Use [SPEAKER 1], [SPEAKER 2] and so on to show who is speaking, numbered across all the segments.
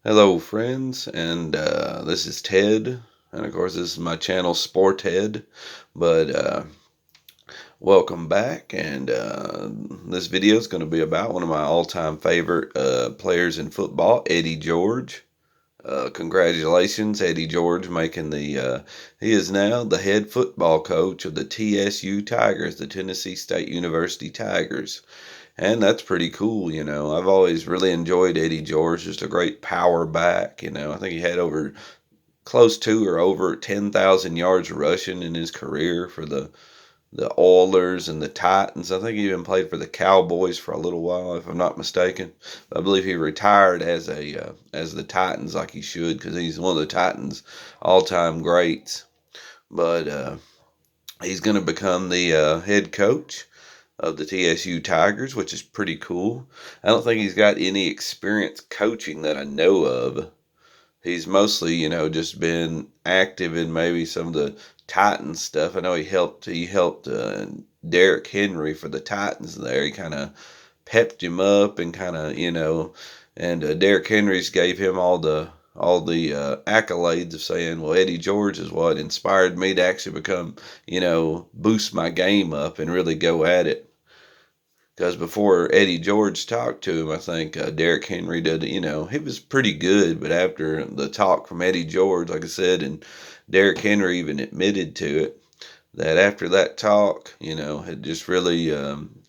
[SPEAKER 1] Hello, friends, and this is Ted, and of course, this is my channel, Sport Ted. But welcome back, and this video is going to be about one of my all-time favorite players in football, Eddie George. Congratulations, Eddie George, making he is now the head football coach of the TSU Tigers, the Tennessee State University Tigers. And that's pretty cool, you know. I've always really enjoyed Eddie George, just a great power back, you know. I think he had over close to or over 10,000 yards rushing in his career for the Oilers and the Titans. I think he even played for the Cowboys for a little while, if I'm not mistaken. I believe he retired as the Titans like he should, because he's one of the Titans' all-time greats. But he's going to become the head coach of the TSU Tigers, which is pretty cool. I don't think he's got any experience coaching that I know of. He's mostly, you know, just been active in maybe some of the Titans stuff. I know he helped Derrick Henry for the Titans there. He kind of pepped him up and kind of, you know, and Derrick Henry's gave him all the accolades of saying, well, Eddie George is what inspired me to actually become, you know, boost my game up and really go at it. Because before Eddie George talked to him, I think Derrick Henry did, you know, he was pretty good. But after the talk from Eddie George, like I said, and Derrick Henry even admitted to it, that after that talk, you know, had just really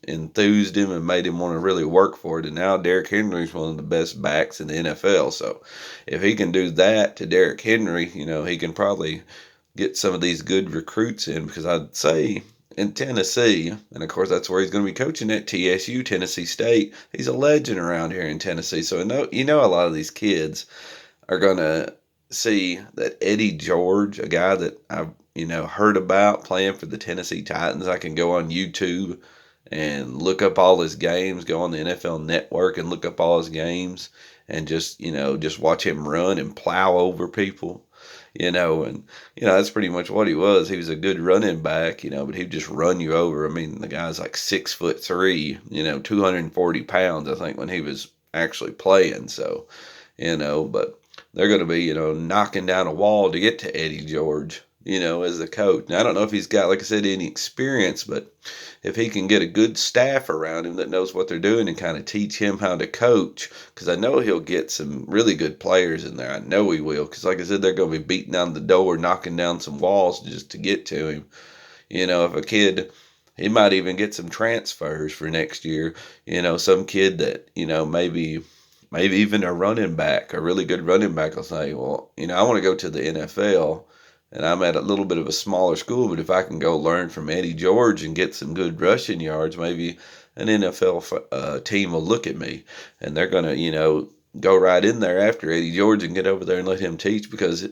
[SPEAKER 1] enthused him and made him want to really work for it. And now Derrick Henry's one of the best backs in the NFL. So if he can do that to Derrick Henry, you know, he can probably get some of these good recruits in, because I'd say in Tennessee, and of course that's where he's going to be coaching at TSU, Tennessee State. He's a legend around here in Tennessee. So a lot of these kids are going to see that Eddie George, a guy that I've, you know, heard about playing for the Tennessee Titans. I can go on YouTube and look up all his games, go on the NFL Network and look up all his games, and just, you know, just watch him run and plow over people, you know. And you know, that's pretty much what he was. He was a good running back, you know, but he'd just run you over. I mean, the guy's like 6'3", you know, 240 pounds, I think, when he was actually playing. So, you know, but they're going to be, you know, knocking down a wall to get to Eddie George, you know, as the coach. Now, I don't know if he's got, like I said, any experience, but if he can get a good staff around him that knows what they're doing and kind of teach him how to coach, because I know he'll get some really good players in there. I know he will, because like I said, they're going to be beating down the door, knocking down some walls just to get to him. You know, if a kid, he might even get some transfers for next year. You know, some kid that, you know, maybe even a running back, a really good running back will say, well, you know, I want to go to the NFL and I'm at a little bit of a smaller school, but if I can go learn from Eddie George and get some good rushing yards, maybe an NFL team will look at me and they're going to, you know, go right in there after Eddie George and get over there and let him teach, because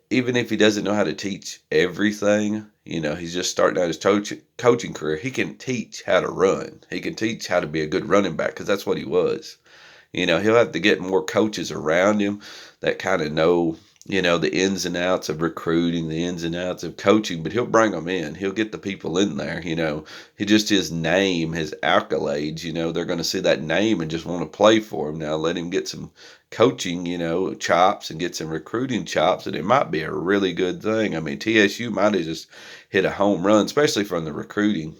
[SPEAKER 1] even if he doesn't know how to teach everything, you know, he's just starting out his coaching career, he can teach how to run. He can teach how to be a good running back, because that's what he was. You know, he'll have to get more coaches around him that kind of know, you know, the ins and outs of recruiting, the ins and outs of coaching, but he'll bring them in. He'll get the people in there, you know. His name, his accolades, you know, they're going to see that name and just want to play for him. Now let him get some coaching, you know, chops and get some recruiting chops, and it might be a really good thing. I mean, TSU might have just hit a home run, especially from the recruiting.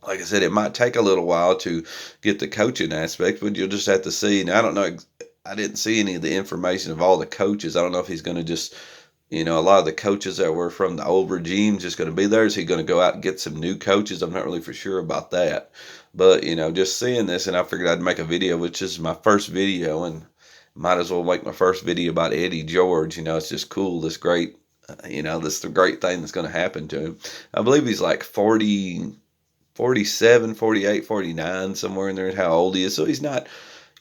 [SPEAKER 1] Like I said, it might take a little while to get the coaching aspect, but you'll just have to see. Now, I don't know. I didn't see any of the information of all the coaches. I don't know if he's going to just, you know, a lot of the coaches that were from the old regime just going to be there. Is he going to go out and get some new coaches? I'm not really for sure about that. But, you know, just seeing this, and I figured I'd make a video, which is my first video, and might as well make my first video about Eddie George. You know, it's just cool. This great, you know, this the great thing that's going to happen to him. I believe he's like 40. 47, 48, 49, somewhere in there, how old he is. So he's not,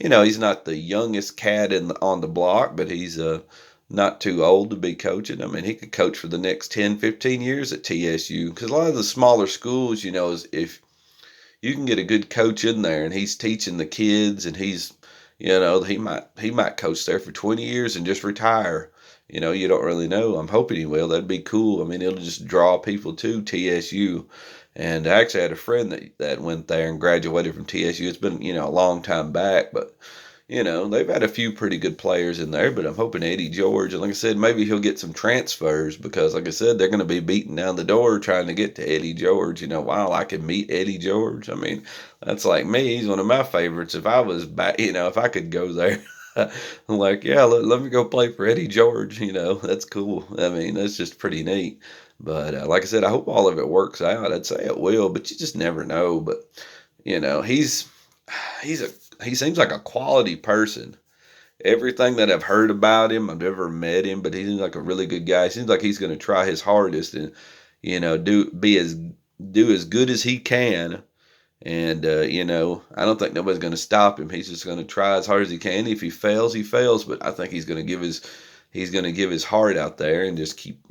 [SPEAKER 1] you know, he's not the youngest cat on the block, but he's not too old to be coaching. I mean, he could coach for the next 10, 15 years at TSU, because a lot of the smaller schools, you know, is if you can get a good coach in there and he's teaching the kids, and he's, you know, he might coach there for 20 years and just retire. You know, you don't really know. I'm hoping he will. That'd be cool. I mean, it'll just draw people to TSU. And I actually had a friend that went there and graduated from TSU. It's been, you know, a long time back, but they've had a few pretty good players in there, but I'm hoping Eddie George, and like I said, maybe he'll get some transfers because, like I said, they're going to be beating down the door trying to get to Eddie George. Wow, I could meet Eddie George. I mean, that's like me. He's one of my favorites. If I was back, if I could go there, I'm like, yeah, let me go play for Eddie George. That's cool. I mean, that's just pretty neat. But like I said, I hope all of it works out. I'd say it will, but you just never know. But he's a he seems like a quality person. Everything that I've heard about him, I've never met him, but he seems like a really good guy. He seems like he's going to try his hardest and do as good as he can. And I don't think nobody's going to stop him. He's just going to try as hard as he can. If he fails, he fails. But I think he's going to give his heart out there and just keep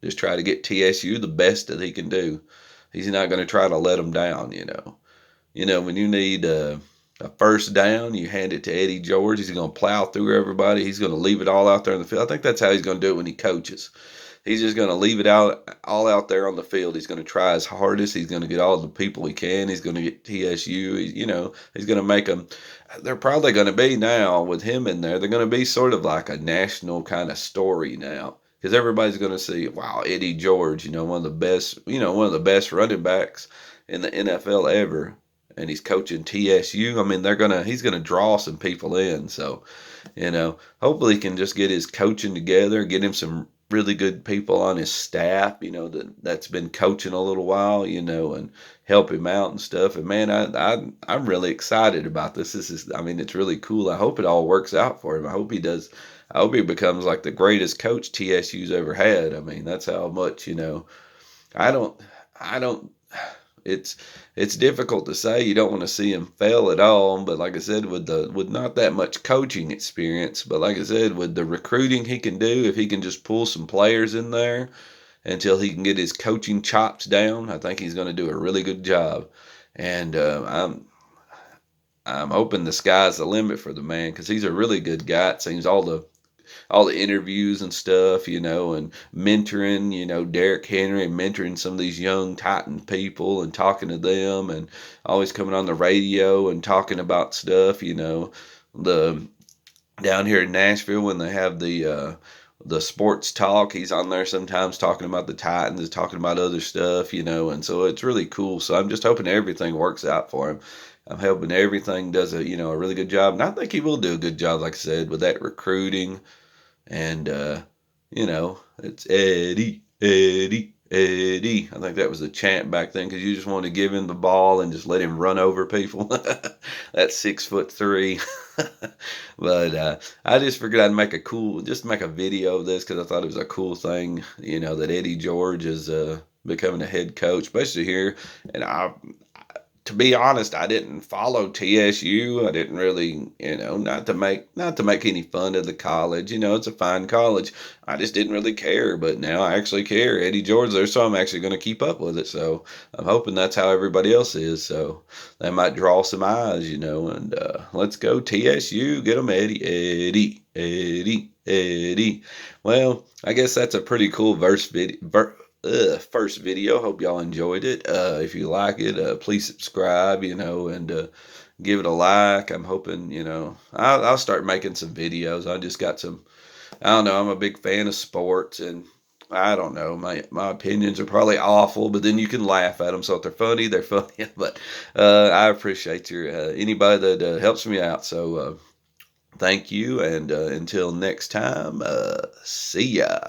[SPEAKER 1] just try to get TSU the best that he can do. He's not going to try to let them down. When you need a first down, you hand it to Eddie George. He's going to plow through everybody. He's going to leave it all out there in the field. I think that's how he's going to do it when he coaches. He's just going to leave it all out there on the field. He's going to try his hardest. He's going to get all the people he can. He's going to get TSU. He's going to make them. They're probably going to be now with him in there. They're going to be sort of like a national kind of story now because everybody's going to see, wow, Eddie George, one of the best running backs in the NFL ever. And he's coaching TSU. I mean, he's gonna draw some people in. So, hopefully he can just get his coaching together, get him some really good people on his staff, that's been coaching a little while, and help him out and stuff. And man, I'm really excited about this. I mean, it's really cool. I hope it all works out for him. I hope he does. I hope he becomes like the greatest coach TSU's ever had. I mean, that's how much, I don't, I don't. It's difficult to say. You don't want to see him fail at all, but like I said, with not that much coaching experience, but like I said, with the recruiting he can do, if he can just pull some players in there until he can get his coaching chops down, I think he's going to do a really good job. And I'm hoping the sky's the limit for the man because he's a really good guy. It seems all the interviews and stuff, and mentoring, Derrick Henry and mentoring some of these young Titan people and talking to them and always coming on the radio and talking about stuff, the down here in Nashville when they have the sports talk, he's on there sometimes talking about the Titans, talking about other stuff, and so it's really cool. So I'm just hoping everything works out for him. I'm hoping everything does a really good job. And I think he will do a good job, like I said, with that recruiting. And, it's Eddie, Eddie, Eddie. I think that was the chant back then because you just wanted to give him the ball and just let him run over people. That's 6'3". But I just figured I'd make a video of this because I thought it was a cool thing, that Eddie George is becoming a head coach, especially here. And to be honest, I didn't follow TSU. I didn't really, not to make any fun of the college. It's a fine college. I just didn't really care, but now I actually care. Eddie George there, so I'm actually going to keep up with it. So I'm hoping that's how everybody else is. So that might draw some eyes, and let's go TSU. Get them, Eddie, Eddie, Eddie, Eddie. Well, I guess that's a pretty cool first video. Hope y'all enjoyed it. If you like it, please subscribe, and give it a like. I'm hoping, I'll start making some videos. I just got I don't know, I'm a big fan of sports, and I don't know, my opinions are probably awful, but then you can laugh at them. So if they're funny, they're funny. But I appreciate anybody that helps me out. So thank you, and until next time, see ya.